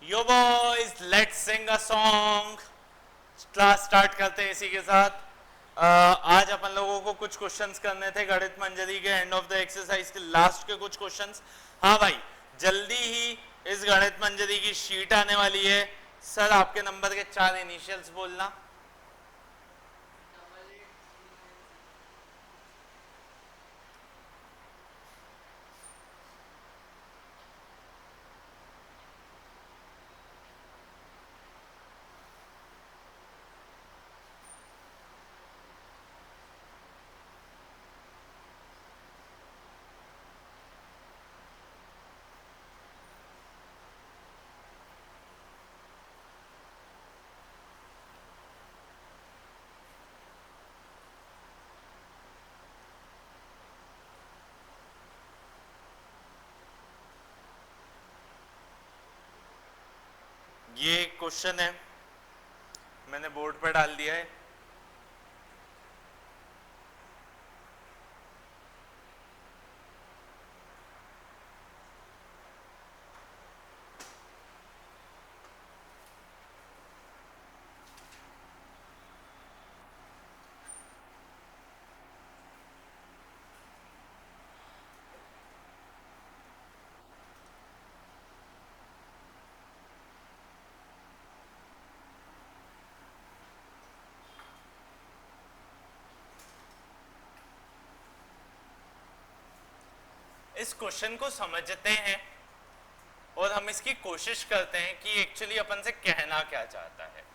Yo boys let's Singh a song. Class start करते हैं इसी के साथ। आज अपन लोगों को कुछ क्वेश्चंस करने थे गणित मंजरी के एंड ऑफ द एक्सरसाइज के लास्ट के कुछ क्वेश्चंस। हाँ भाई, जल्दी ही इस गणित मंजरी की शीट आने वाली है। सर आपके नंबर के 4 इनिशियल्स बोलना। ये क्वेश्चन है, मैंने बोर्ड पर डाल दिया है। इस क्वेश्चन को समझते हैं और हम इसकी कोशिश करते हैं कि एक्चुअली अपन से कहना क्या चाहता है।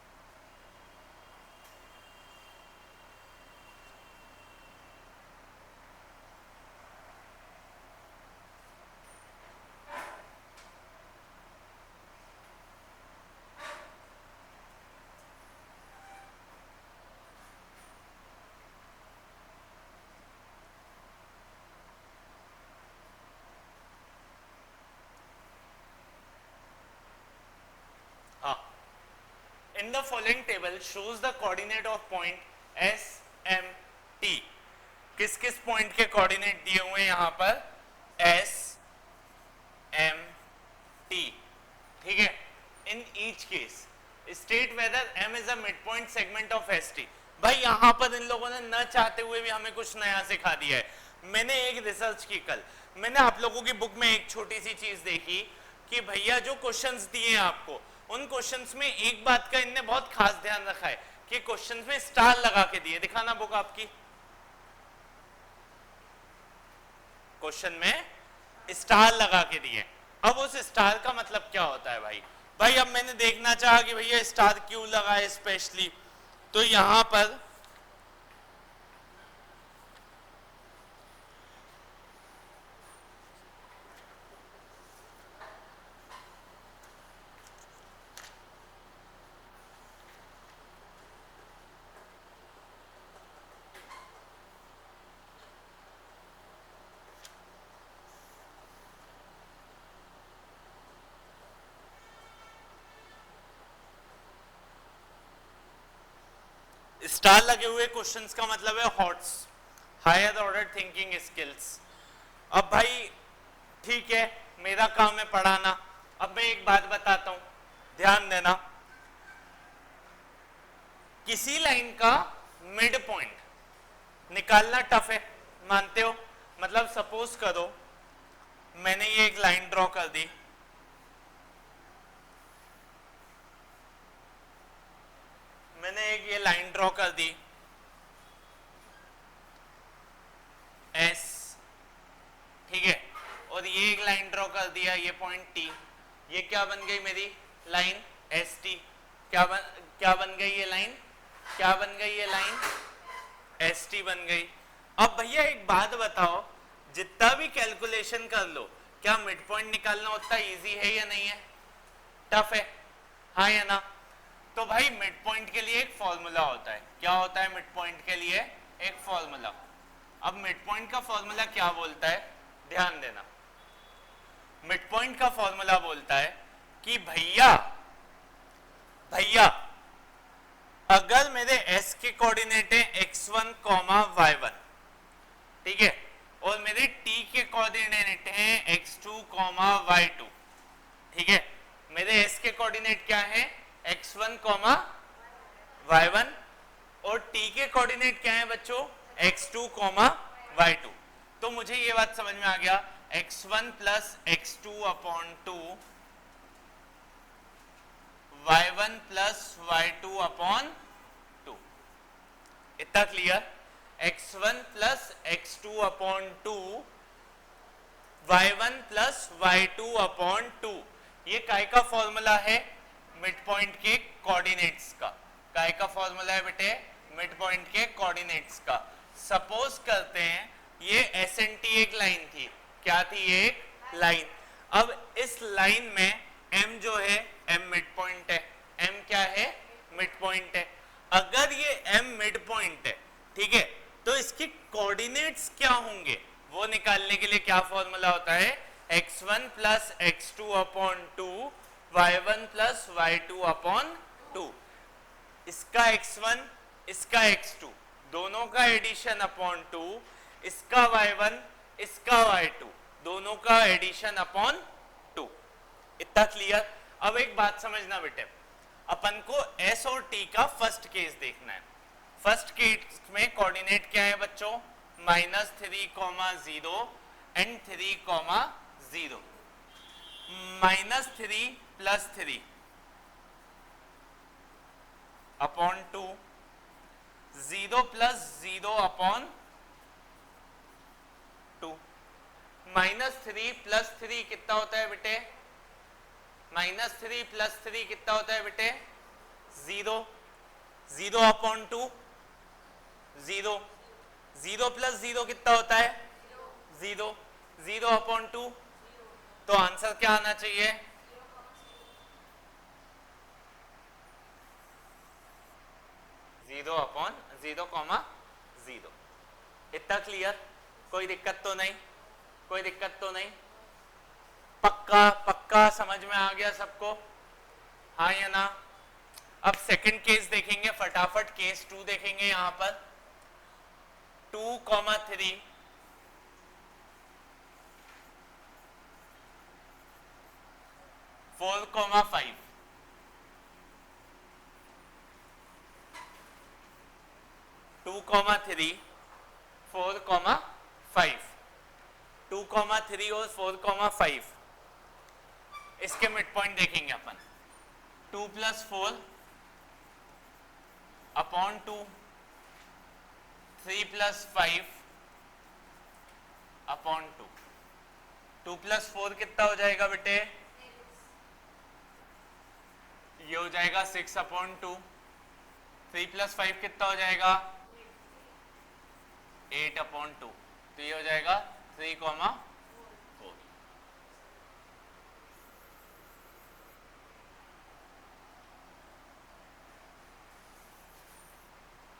In the following table shows the coordinate of point S, M, T। किस किस पॉइंट के कोऑर्डिनेट दिए हुए हैं यहाँ पर? S, M, T। ठीक है। In each case state whether M is a midpoint segment of ST। भाई यहाँ पर इन लोगों ने न चाहते हुए भी हमें कुछ नया सिखा दिया है। मैंने एक रिसर्च की कल, मैंने आप लोगों की बुक में एक छोटी सी चीज देखी कि भैया जो क्वेश्चंस दिए हैं आपको, उन क्वेश्चंस में एक बात का इनने बहुत खास ध्यान रखा है कि क्वेश्चंस में स्टार लगा के दिए। दिखाना बुक आपकी। क्वेश्चन में स्टार लगा के दिए। अब उस स्टार का मतलब क्या होता है भाई? भाई अब मैंने देखना चाहा कि भैया स्टार क्यों लगा है स्पेशली, तो यहां पर स्टार लगे हुए क्वेश्चंस का मतलब है HOTS, higher order thinking skills. अब भाई ठीक है, मेरा काम है पढ़ाना। अब मैं एक बात बताता हूं, ध्यान देना। किसी लाइन का मिड पॉइंट निकालना टफ है, मानते हो? मतलब सपोज करो मैंने ये एक लाइन ड्रॉ कर दी, मैंने एक ये लाइन ड्रॉ कर दी S, ठीक है, और ये एक लाइन ड्रॉ कर दिया ये पॉइंट T। ये क्या बन गई मेरी लाइन? ST। क्या बन गई ये लाइन? क्या बन गई ये लाइन? ST बन गई। अब भैया एक बात बताओ, जितना भी कैलकुलेशन कर लो, क्या मिड पॉइंट निकालना उतना इजी है या नहीं है? टफ है, हाँ या ना? तो भाई मिड पॉइंट के लिए एक फॉर्मूला होता है। क्या होता है मिड पॉइंट के लिए? एक फॉर्मूला। अब मिड पॉइंट का फॉर्मूला क्या बोलता है? ध्यान देना। मिड पॉइंट का फॉर्मूला बोलता है कि भैया अगर मेरे S के कोऑर्डिनेट है x1, y1, ठीक है, और मेरे T के कोऑर्डिनेट हैं x2, y2, ठीक है, मेरे S के कोऑर्डिनेट क्या है, x1 कॉमा y1, और t के कोऑर्डिनेट क्या है बच्चों, x2 कॉमा y2। तो मुझे ये बात समझ में आ गया, x1 plus x2 upon 2, y1 plus y2 upon 2, इतना clear. x1 plus x2 upon 2, y1 plus y2 upon 2, ये काय का फॉर्मूला है, मिड पॉइंट के कोऑर्डिनेट्स का। काय का फॉर्मूला है बेटे, मिड पॉइंट के कोऑर्डिनेट्स का। सपोज करते हैं ये SNT एक लाइन थी, क्या थी, ये एक लाइन। अब इस लाइन में m जो है, m मिड पॉइंट है, m क्या है, मिड पॉइंट है। अगर ये m मिड पॉइंट है, ठीक है, तो इसके कोऑर्डिनेट्स क्या होंगे वो निकालने के लिए क्या फॉर्मूला होता है, x1 plus x2 upon 2, y1 plus y2 upon 2। इसका x1 इसका x2 दोनों का एडिशन अपॉन 2, इसका y1 इसका y2 दोनों का एडिशन अपॉन 2। इतना क्लियर। अब एक बात समझना बेटे, अपन को s और t का फर्स्ट केस देखना है। फर्स्ट केस में कोऑर्डिनेट क्या है बच्चों, -3, 0 and 3, 0। -3 plus 3 upon 2, 0 plus 0 upon 2। -3 plus 3 कितना होता है बेटे, -3 प्लस 3 कितना होता है बेटे, 0, 0 अपॉन 2 0, 0 प्लस 0 कितना होता है, 0, 0 अपॉन 2। तो आंसर क्या आना चाहिए, 0 अपॉन 0, 0। इतना क्लियर, कोई दिक्कत तो नहीं, कोई दिक्कत तो नहीं, पक्का पक्का समझ में आ गया सबको, हाँ या ना। अब सेकंड केस देखेंगे फटाफट, केस 2 देखेंगे यहां पर, 2, 3, 4, 5, 2, 3, 4, 5, 2, 3 और 4, 5, इसके मिड पॉइंट देखेंगे अपन, 2 plus 4 upon 2, 3 plus 5 upon 2। 2 plus 4 कितना हो जाएगा बेटे, ये हो जाएगा 6 अपॉन 2। 3 प्लस 5 कितना हो जाएगा, 8 अपॉन 2। तो ये हो जाएगा 3, 4।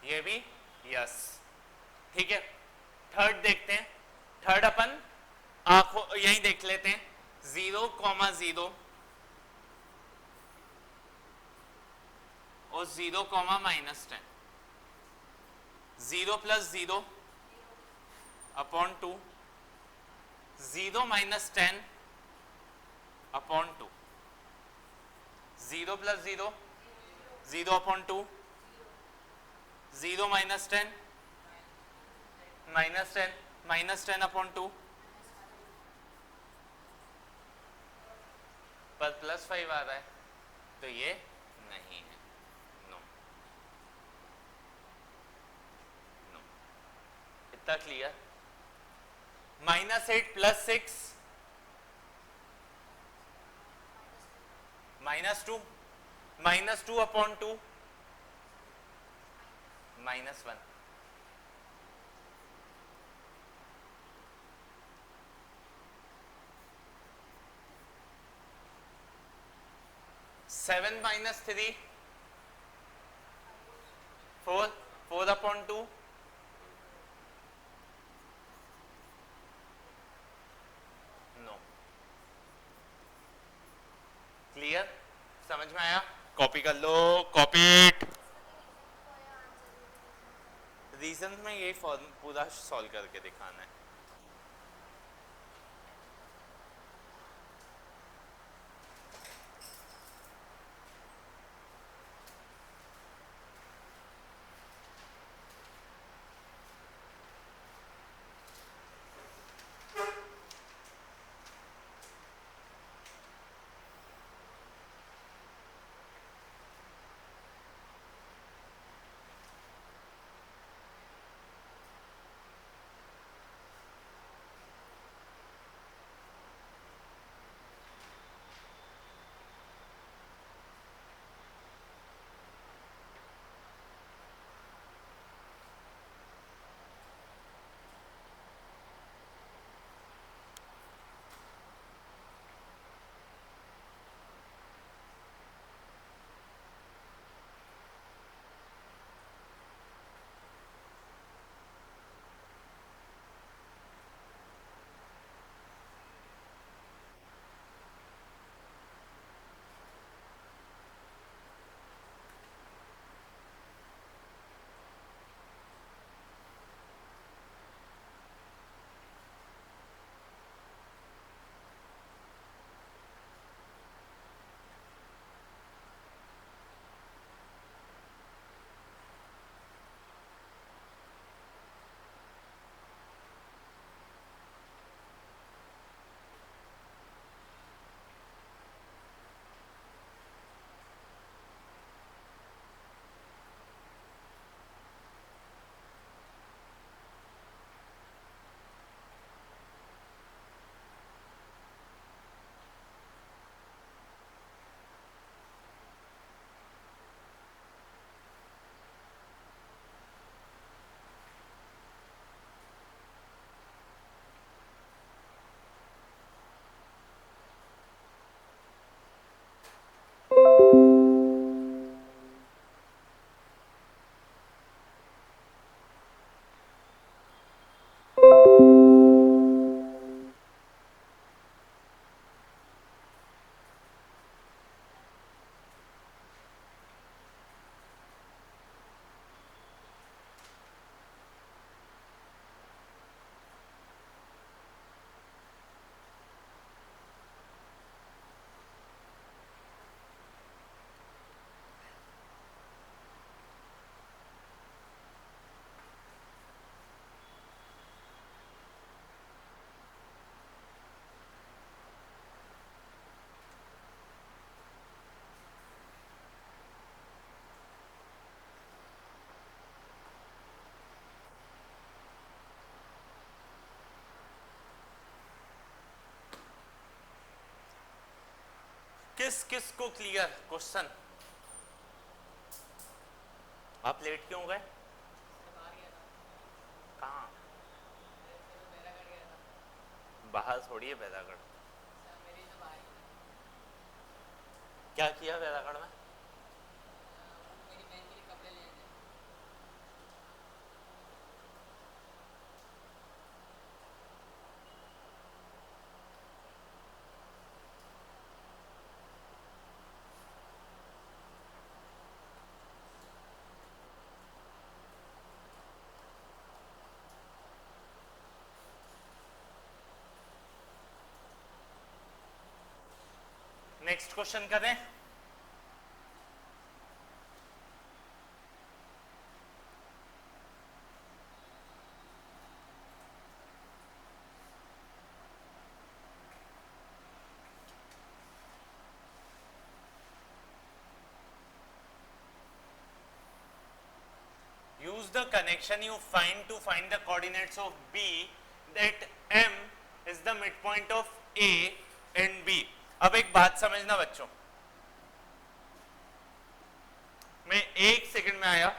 ये भी यस, ठीक है। थर्ड देखते हैं, थर्ड अपन आंखों यही देख लेते हैं, 0, 0 और 0, -10, 0 plus 0 upon 2, 0 -10 upon 2, 0 plus 0, 0 upon 2, 0 -10, -10 upon 2, पर +5 आ रहा है, तो ये नहीं है, नो नो। इतना clear. -8 plus 6, -2, -2 upon 2, -1। 7 - 3, 4, 4 upon 2, no. Clear, समझ में आया? कॉपी कर लो, कॉपी। रीजन में यही फॉर्म पूरा सॉल्व करके दिखाना है। किस किस को क्लियर क्वेश्चन? आप लेट क्यों गए? कहाँ? बाहर थोड़ी है बैरागढ़। क्या किया बैरागढ़ में? नेक्स्ट क्वेश्चन करें। Use the connection you find to find the coordinates of B that M is the midpoint of A and B. अब एक बात समझना बच्चों, मैं एक सेकंड में आया।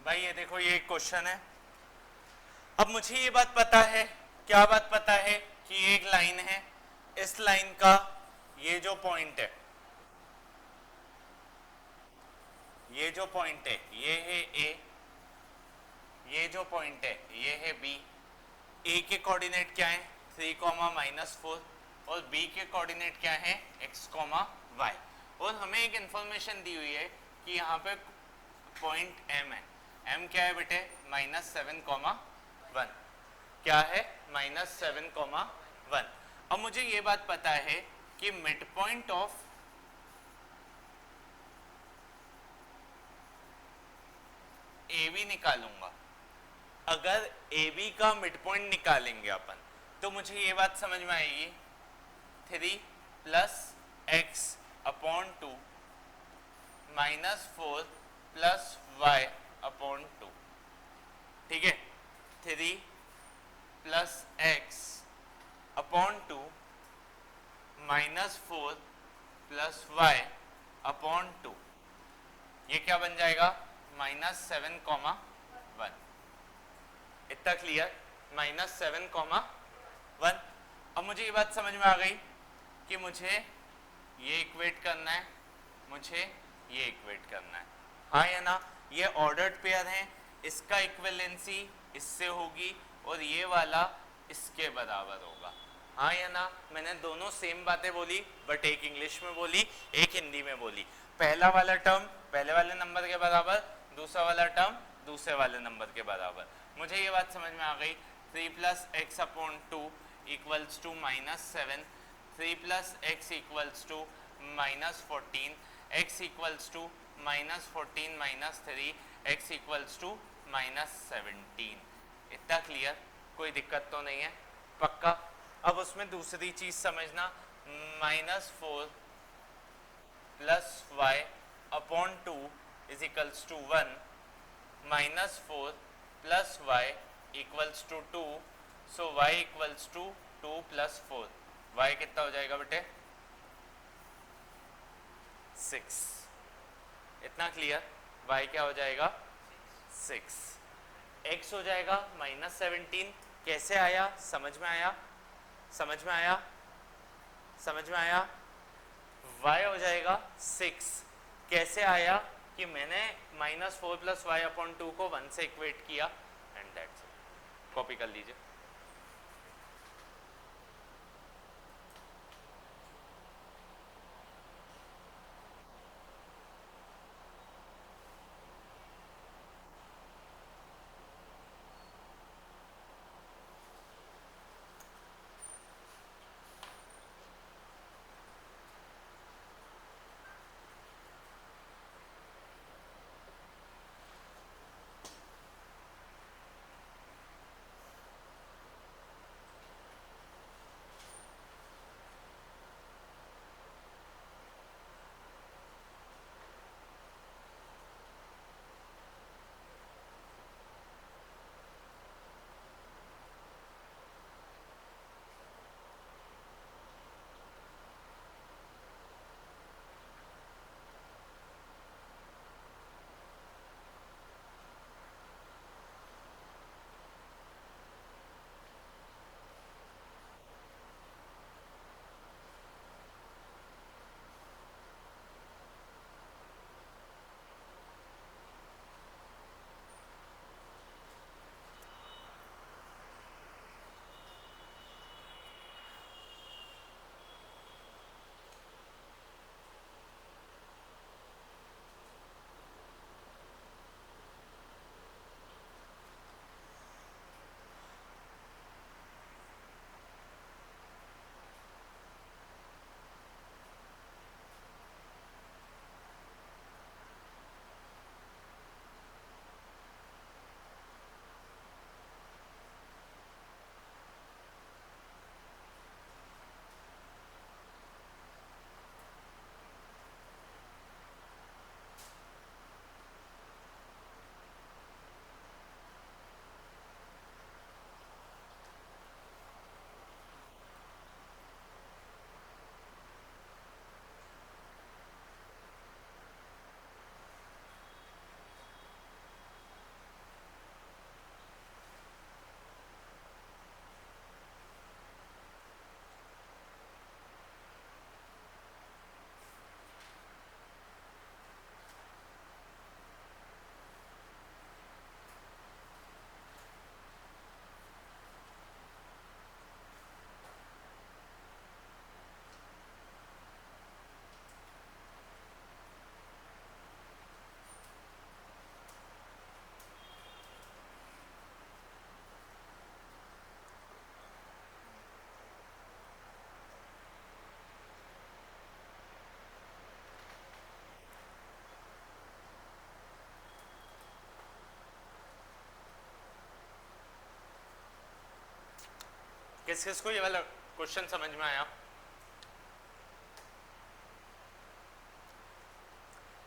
भाई ये देखो, ये एक क्वेश्चन है। अब मुझे ये बात पता है, क्या बात पता है कि एक लाइन है, इस लाइन का ये जो पॉइंट है, ये जो पॉइंट है ये है ए, ये जो पॉइंट है ये है बी। ए के कोऑर्डिनेट क्या है 3, -4 और बी के कोऑर्डिनेट क्या है x, y। और हमें एक इंफॉर्मेशन दी हुई है कि यहाँ पे पॉइंट m है। m क्या है बेटे -7, क्या है -7, अब मुझे ये बात पता है कि mid point of A B निकालूंगा। अगर ए बी का मिड पॉइंट निकालेंगे अपन तो मुझे ये बात समझ में आएगी 3 + x/2 -4 + y/2, ठीक है। 3 + x/2 -4 + y/2, ये क्या बन जाएगा -7, 1। इतना क्लियर? -7, 1। अब मुझे ये बात समझ में आ गई कि मुझे ये इक्वेट करना है, मुझे ये इक्वेट करना है, हाँ या ना? ये ऑर्डर्ड पेयर है, इसका इक्विवेलेंसी इससे होगी और ये वाला इसके बराबर होगा, हाँ या ना? मैंने दोनों सेम बातें बोली, बट एक इंग्लिश में बोली, एक हिंदी में बोली। पहला वाला टर्म पहले वाले नंबर के बराबर, दूसरा वाला टर्म दूसरे वाले नंबर के बराबर। मुझे ये बात समझ में आ गई। 3 + x/2 = -7, 3 + x = -14, x = -14 - 3, x = -17। इतना क्लियर? कोई दिक्कत तो नहीं है? पक्का? अब उसमें दूसरी चीज समझना, -4 + y/2 = 1, -4 + y = 2, सो y = 2 + 4, y कितना हो जाएगा बेटे 6। इतना क्लियर? y क्या हो जाएगा 6, x हो जाएगा -17। कैसे आया? समझ में आया? समझ में आया? समझ में आया? y हो जाएगा 6, कैसे आया? कि मैंने -4 + y/2 को 1 से इक्वेट किया एंड दैट्स इट। कॉपी कर लीजिए। किस किस को ये वाला क्वेश्चन समझ में आया?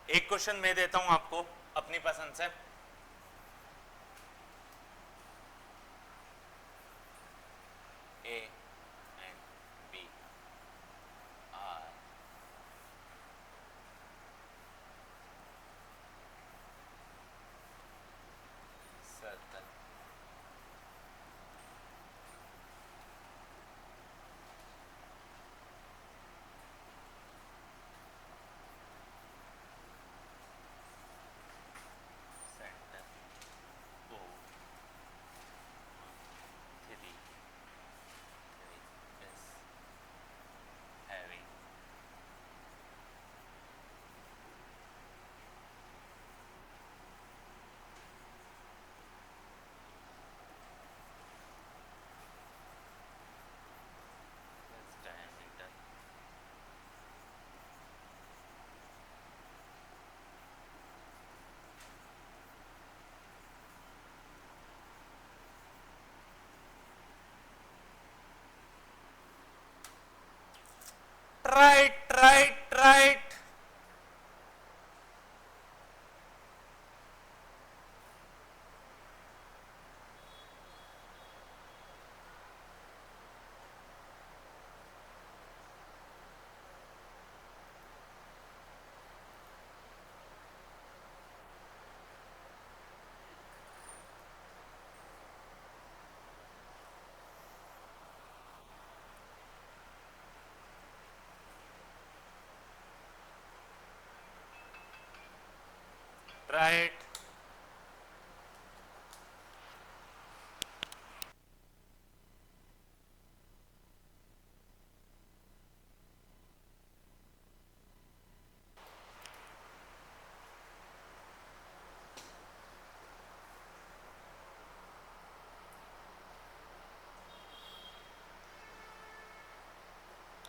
एक क्वेश्चन मैं देता हूं आपको अपनी पसंद से। A and B are circle center O 3 is having this diameter right.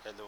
Hello.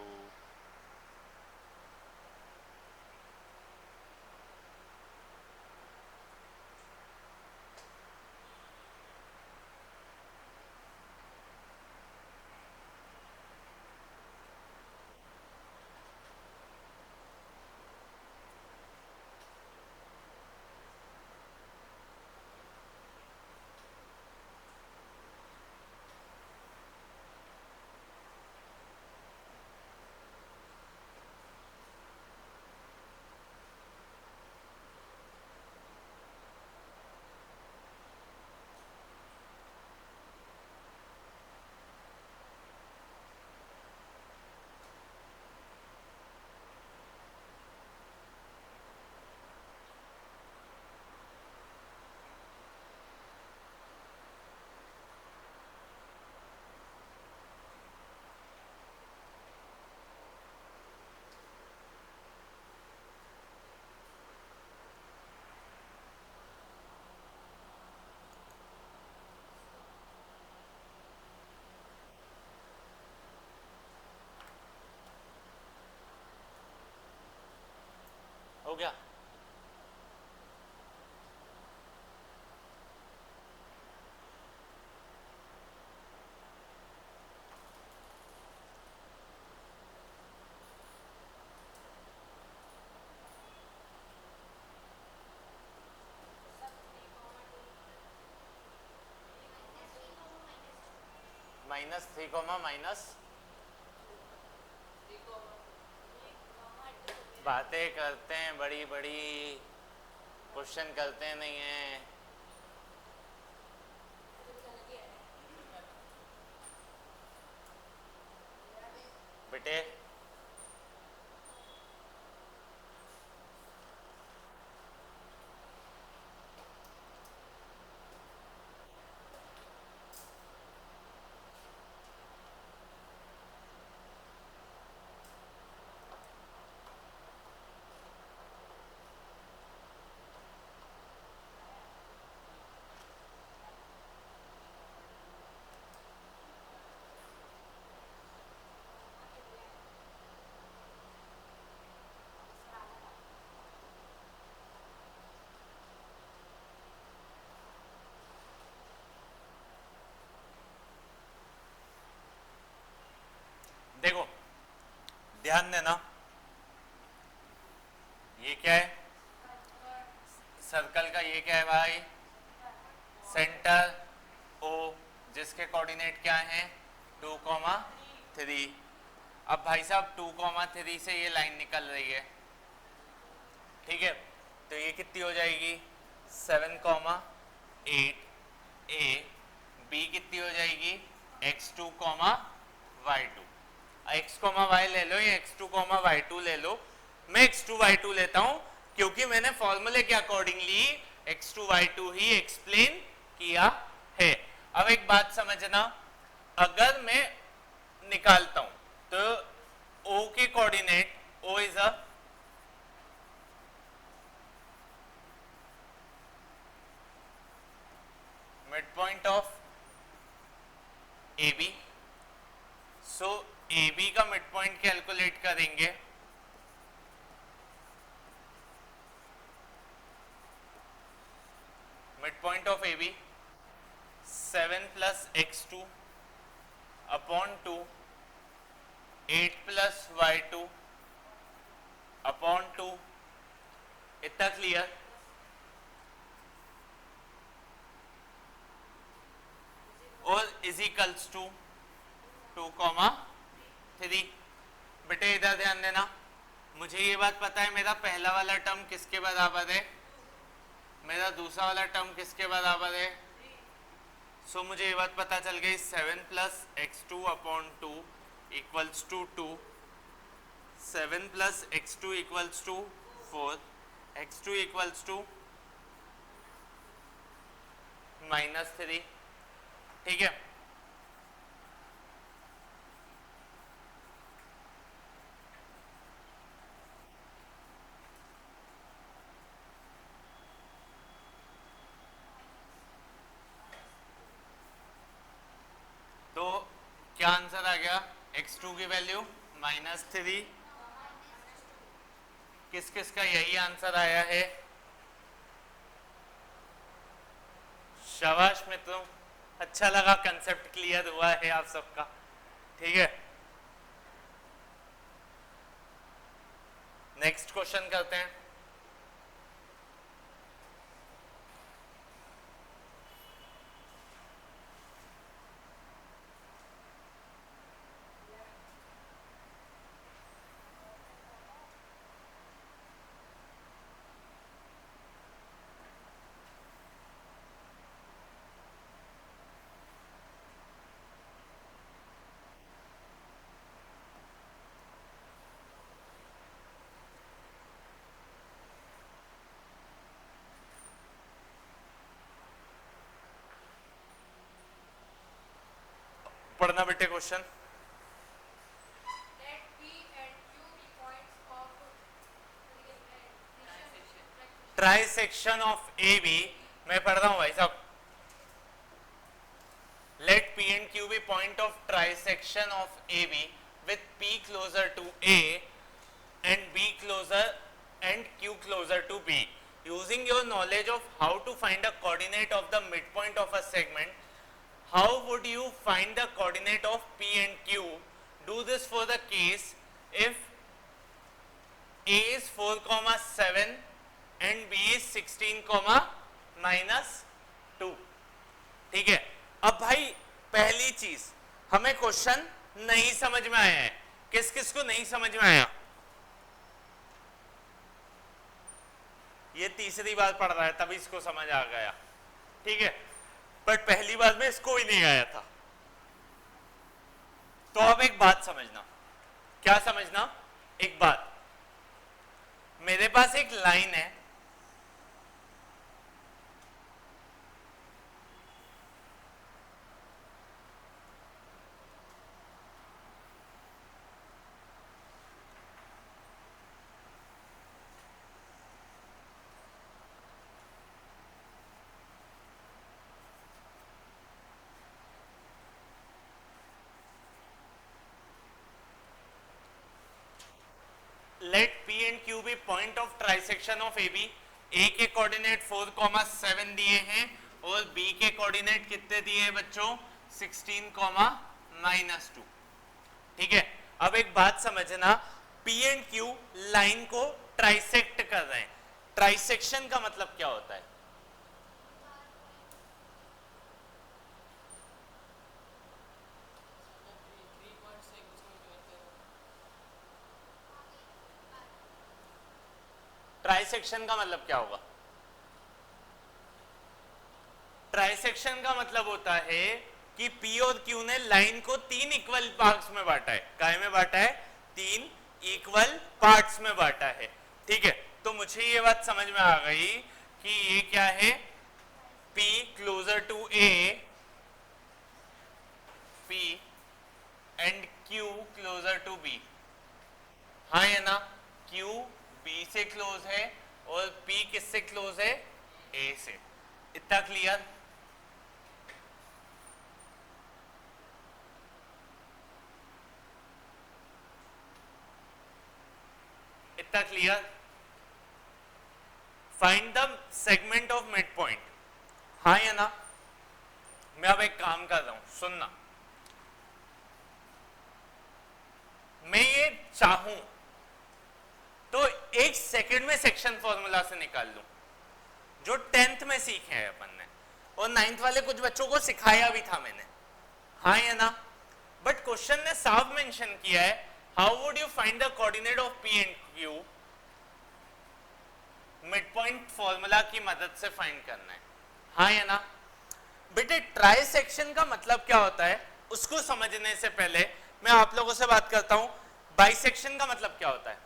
हो गया। -3 माइनस, बातें करते हैं बड़ी बड़ी, क्वेश्चन करते नहीं हैं। बेटे देखो, ध्यान देना, ये क्या है सर्कल का, ये क्या है भाई सेंटर ओ, जिसके कोऑर्डिनेट क्या हैं 2,3। अब भाई साहब 2,3 से ये लाइन निकल रही है, ठीक है, तो ये कितनी हो जाएगी 7,8। ए बी कितनी हो जाएगी x2, y2। x, y ले लो या x2, y2 ले लो, मैं x2, y2 लेता हूं क्योंकि मैंने फॉर्मूले के अकॉर्डिंगली x2, y2 ही एक्सप्लेन किया है। अब एक बात समझना, अगर मैं निकालता हूं तो O के coordinate, O is a mid point of AB, so AB का मिड पॉइंट कैलकुलेट करेंगे, mid point of AB 7 + x2 upon 2, 8 + y2 upon 2, इतना क्लियर। और इज इक्वल्स टू 2,3। बेटे इधर ध्यान देना, मुझे ये बात पता है मेरा पहला वाला टर्म किसके बराबर है, मेरा दूसरा वाला टर्म किसके बराबर है, सो मुझे ये बात पता चल गई 7 + x2 upon 2 equals to 2, 7 + x2 equals to 4, x2 equals to -3, ठीक है। तो क्या आंसर आ गया, x2 की वैल्यू -3। किस किस का यही आंसर आया है? शाबाश मित्रों, अच्छा लगा, कंसेप्ट क्लियर हुआ है आप सबका। ठीक है, नेक्स्ट क्वेश्चन करते हैं। पढ़ना बेटे question. Trisection of A B, मैं पढ़ रहा हूं भाई साहब। Let P and Q be point of trisection of A B with P closer to A and B closer and Q closer to B. Using your knowledge of how to find the coordinate of the midpoint of a segment, how would you find the coordinate of P and Q? Do this for the case if A is 4,7 and B is 16,-2। ठीक है, अब भाई पहली चीज, हमें question नहीं समझ में आया है। किस किस को नहीं समझ में आया? ये तीसरी बार पढ़ रहा है तभी इसको समझ आ गया। ठीक है, बट पहली बार में इसको ही नहीं आया था। तो अब एक बात समझना। क्या समझना? एक बात, मेरे पास एक लाइन है, let P and Q be point of trisection of AB। A के कोऑर्डिनेट 4,7 दिए हैं और B के कोऑर्डिनेट कितने दिए हैं बच्चों? 16,-2। ठीक है, अब एक बात समझना, P एंड Q लाइन को ट्राइसेक्ट कर रहे हैं। ट्राइसेक्शन का मतलब क्या होता है? ट्राइसेक्शन का मतलब क्या होगा? ट्राइसेक्शन का मतलब होता है कि P और Q ने लाइन को 3 इक्वल पार्ट्स में बांटा है। काय में बांटा है? 3 इक्वल पार्ट्स में बांटा है। ठीक है, तो मुझे ये बात समझ में आ गई कि ये क्या है? P closer to A, P and Q closer to B। हाँ या ना? Q B से क्लोज है और P किससे क्लोज है? A से। इतना क्लियर? इतना clear? Find the segment of mid point. हाँ या ना? मैं अब एक काम कर रहा हूं, सुनना। मैं ये चाहूं तो 1 सेकंड में सेक्शन फॉर्मूला से निकाल लूं, जो 10th में सीखे हैं अपन ने, और 9th वाले कुछ बच्चों को सिखाया भी था मैंने। हाँ या ना? बट क्वेश्चन ने साफ मेंशन किया है, how would you find the coordinate of P and Q? Mid point formula की मदद से फाइंड करना है। हाँ या ना? बेटे ट्राइसेक्शन का मतलब क्या होता है उसको समझने से पहले मैं आप लोगों से बात करता हूं, बाइसेक्शन का मतलब क्या होता है?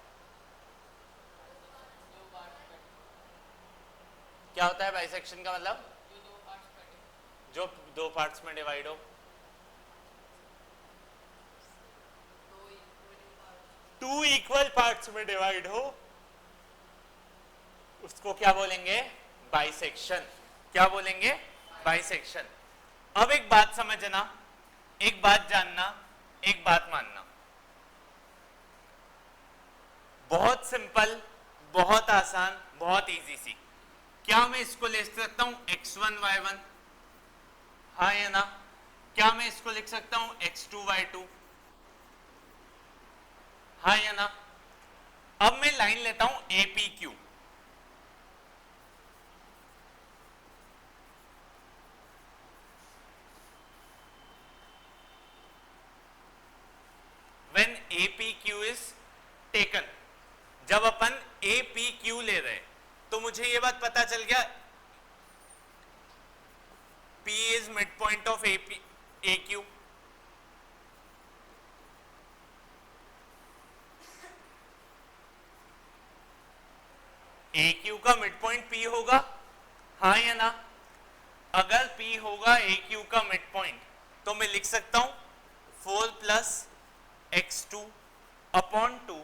क्या होता है बाइसेक्शन का मतलब? जो 2 पार्ट्स में डिवाइड हो। 2 इक्वल पार्ट्स में डिवाइड हो, उसको क्या बोलेंगे? बाइसेक्शन। क्या बोलेंगे? बाइसेक्शन। अब एक बात समझना, एक बात जानना, एक बात मानना। बहुत सिंपल, बहुत आसान, बहुत इजी सी। क्या मैं इसको ले सकता हूं x1 y1? हाँ या ना? क्या मैं इसको लिख सकता हूं x2 y2? हाँ या ना? अब मैं लाइन लेता हूं APQ। When APQ is taken, जब अपन APQ ले रहे तो मुझे ये बात पता चल गया P is midpoint of AQ। AQ का मिड पॉइंट P होगा, हाँ या ना? अगर P होगा AQ का मिड पॉइंट तो मैं लिख सकता हूं 4 plus x2 upon 2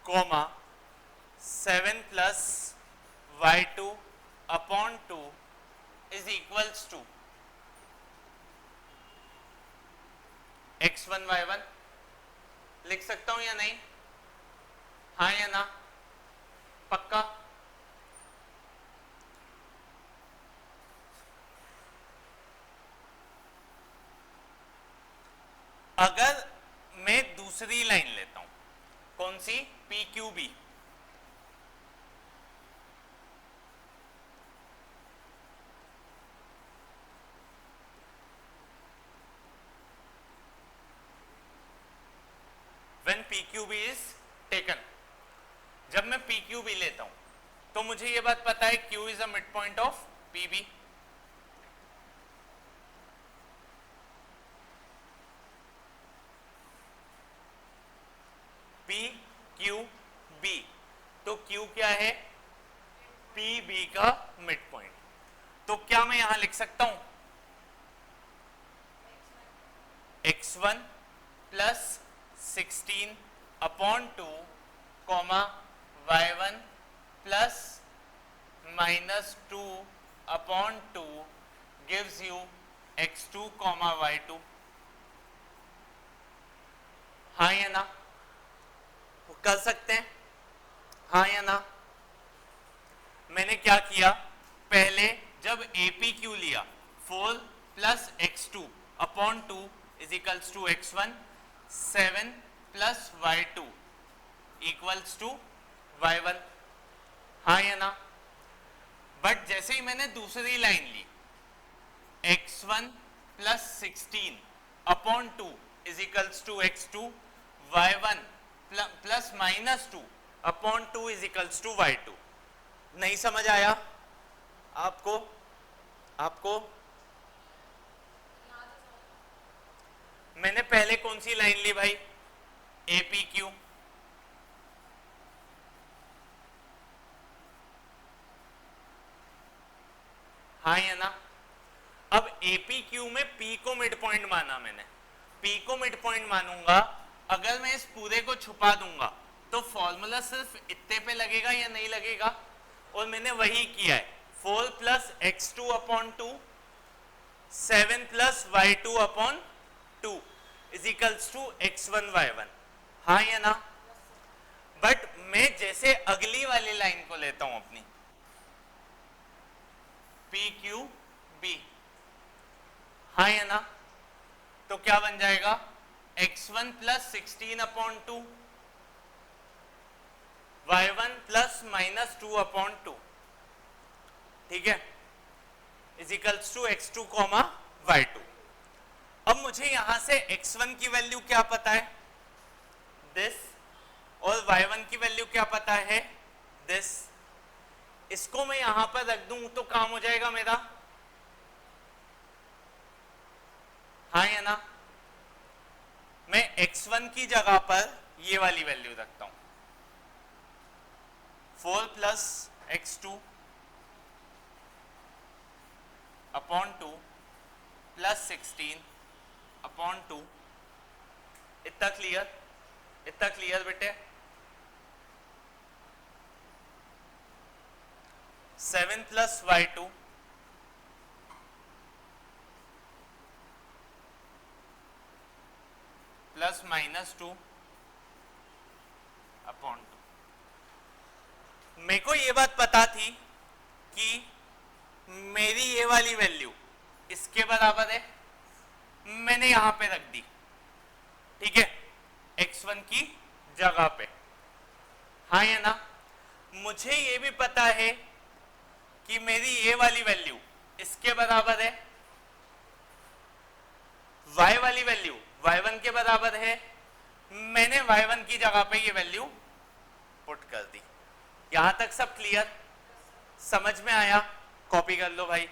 comma 7 plus y2 upon 2 is equals to x1 y1। लिख सकता हूं या नहीं? हाँ या ना? पक्का? अगर मैं दूसरी लाइन लेता हूं, कौन सी? PQB। When PQB is taken, जब मैं PQB लेता हूं तो मुझे ये बात पता है Q is a midpoint of PB। PQB तो Q क्या है? PB का मिड पॉइंट। तो क्या मैं यहां लिख सकता हूं x1 plus 16 upon 2 comma y1 plus minus 2 upon 2 gives you x2 comma y2। हाँ या ना? कर सकते हैं, हाँ या ना? मैंने क्या किया, पहले जब APQ लिया 4 plus x2 upon 2 is equals to x1, 7 plus y2 equals to y1। हाँ या ना? बट जैसे ही मैंने दूसरी लाइन ली x1 plus 16 upon 2 is equals to x2, y1 plus minus 2 upon 2 is equals to y2। नहीं समझ आया आपको? मैंने पहले कौन सी लाइन ली भाई? APQ। हाँ या ना? अब APQ में P को मिड पॉइंट माना मैंने, P को मिड पॉइंट मानूंगा। अगर मैं इस पूरे को छुपा दूंगा तो फॉर्मूला सिर्फ इतने पे लगेगा या नहीं लगेगा? और मैंने वही किया है, 4 plus x2 upon 2, 7 plus y2 upon 2 is equals to x1 y1। हाँ या ना? बट मैं जैसे अगली वाली लाइन को लेता हूं अपनी PQB, हाँ या ना? तो क्या बन जाएगा x1 plus 16 upon 2, y1 plus minus 2 upon 2, ठीक है, is equals to x2 comma y2। अब मुझे यहां से x1 की वैल्यू क्या पता है? दिस। और y1 की वैल्यू क्या पता है? दिस। इसको मैं यहां पर रख दूं तो काम हो जाएगा मेरा, हाँ या ना? मैं x1 की जगह पर ये वाली वैल्यू रखता हूं, 4 plus x2 upon 2 plus 16 upon 2। इतना क्लियर? इतना क्लियर बेटे? 7 प्लस y2 प्लस -2 अपॉन 2। मेरे को ये बात पता थी कि मेरी ये वाली वैल्यू इसके बराबर है, मैंने यहां पे रख दी, ठीक है, x1 की जगह पे। हाँ या ना? मुझे ये भी पता है कि मेरी ये वाली वैल्यू इसके बराबर है, y वाली वैल्यू y1 के बराबर है, मैंने y1 की जगह पे ये वैल्यू पुट कर दी। यहां तक सब क्लियर? समझ में आया? कॉपी कर लो भाई।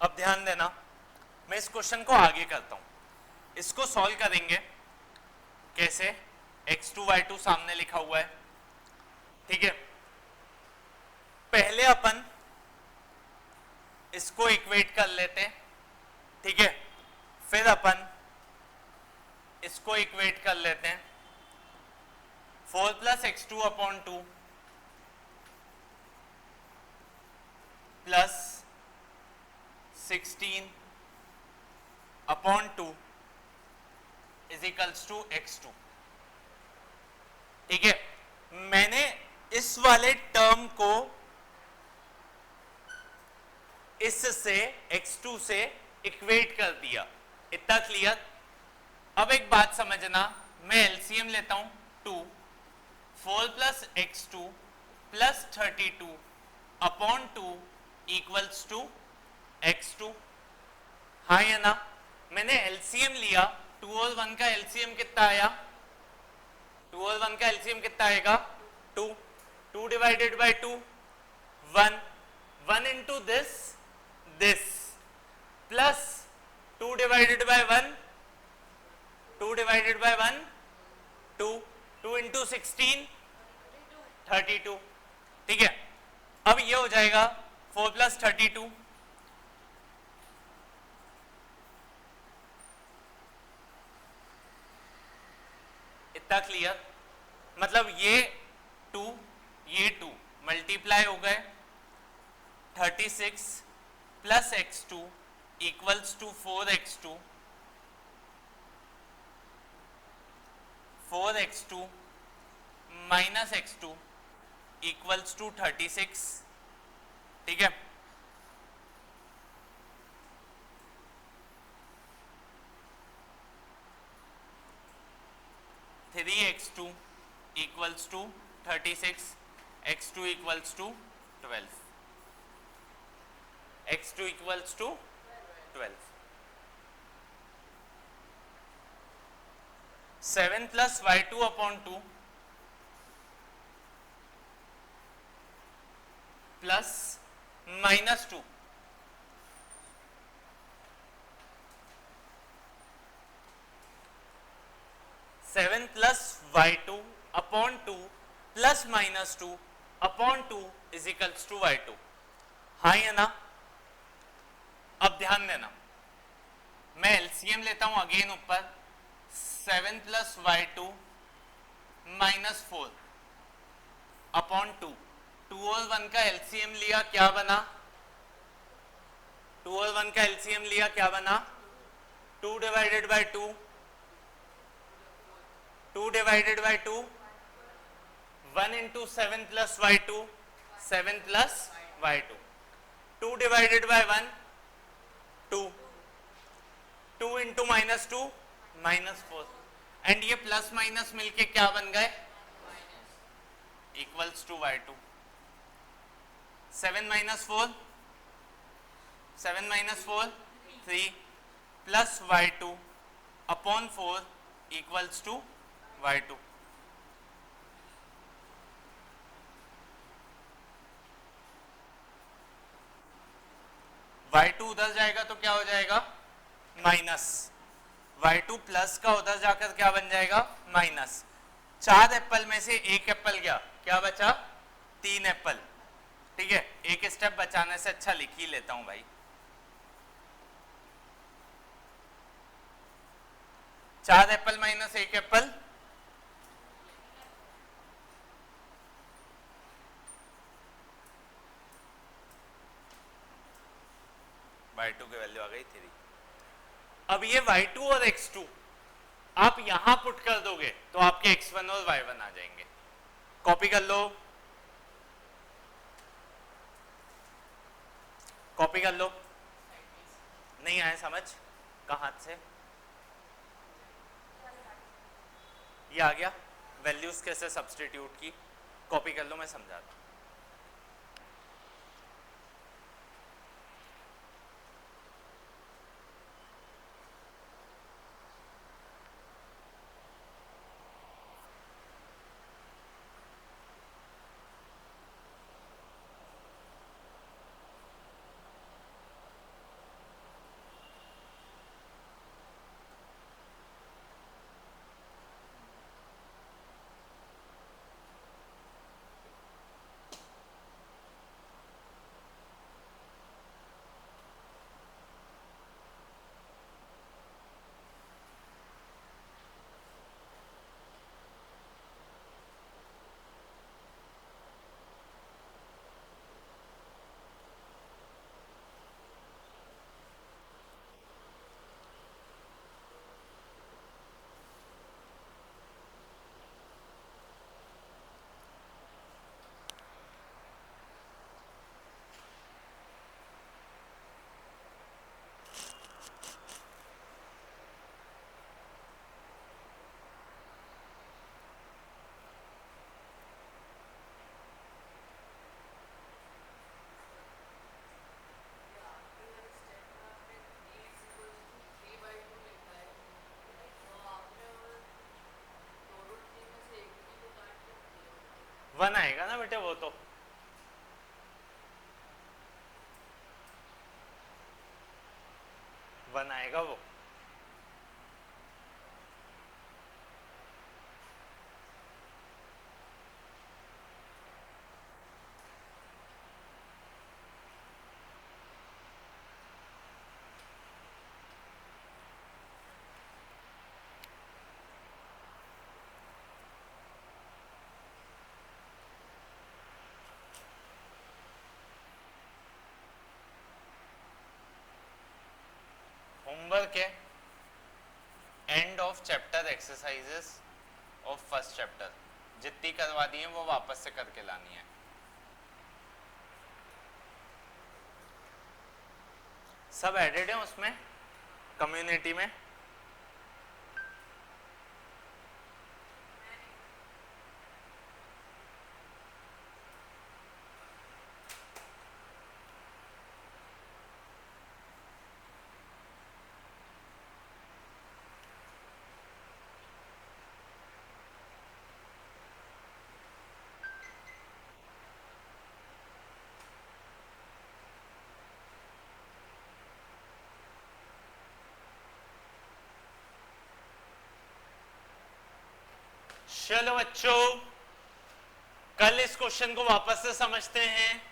अब ध्यान देना, मैं इस क्वेश्चन को आगे करता हूं। इसको सॉल्व करेंगे कैसे? x2 y2 सामने लिखा हुआ है, ठीक है। पहले अपन इसको इक्वेट कर लेते हैं, ठीक है, फिर अपन इसको इक्वेट कर लेते हैं। 4 + x2 upon 2 plus 16 upon 2 is equals to x2, ठीक है। मैंने इस वाले टर्म को इससे x2 से इक्वेट कर दिया, इतना क्लियर? अब एक बात समझना, मैं एलसीएम लेता हूं 2, 4 + x2 plus 32 upon 2 equals to x2। हाँ या ना? मैंने एलसीएम लिया, 2 और 1 का एलसीएम कितना आया? 2 और 1 का एलसीएम कितना आएगा? 2, 2 divided by 2 1, 1 into this plus 2 divided by 1, 2 divided by 1 2, 2 into 16 32, ठीक है। अब ये हो जाएगा 4 + 32, इतना क्लियर? मतलब ये 2 मल्टीप्लाई हो गए, 36 plus x2 equals to 4x2 minus x2 equals to 36। ठीक है, three x2 equals to 36, x2 equals to 12, x2 equals to 12। 7 plus y2 upon 2 plus minus 2 7 plus y2 upon 2 plus minus 2 upon 2 is equals to y2। हाँ या ना? अब ध्यान देना, मैं LCM लेता हूं अगेन ऊपर, 7 प्लस y2 माइनस 4 अपॉन 2, 2 और 1 का एलसीएम लिया, क्या बना? 2 और 1 का एलसीएम लिया, क्या बना? 2 divided by 2, 2 divided by 2, 1 into 7 plus y2, 7 plus y2, 2 divided by 1, 2, 2 into minus 2, minus 4, and ये प्लस माइनस मिलके क्या बन गए? Equals to y2। 7 minus 4, 7 minus 4, 3 plus y2 upon 4 equals to y2। y2 उधर जाएगा तो क्या हो जाएगा? माइनस। y2 प्लस का उधर जाकर क्या बन जाएगा? माइनस। 4 एप्पल में से एक एप्पल गया, क्या बचा? 3 एप्पल। ठीक है, एक स्टेप बचाने से अच्छा लिख ही लेता हूं भाई। 4 एप्पल माइनस एक एप्पल, y2 की वैल्यू आ गई 3। अब ये y2 और x2 आप यहां पुट कर दोगे तो आपके x1 और y1 आ जाएंगे। कॉपी कर लो, कॉपी कर लो। नहीं आए समझ? कहां से ये आ गया? वैल्यूज कैसे सब्स्टिट्यूट की, कॉपी कर लो, मैं समझाता हूं। वन आएगा ना बेटे, वो तो वन आएगा वो। Regular exercises of first chapter, जितनी करवा दी है वो वापस से करके लानी है। सब एडेड है उसमें कम्युनिटी में। चलो बच्चों, कल इस क्वेश्चन को वापस से समझते हैं।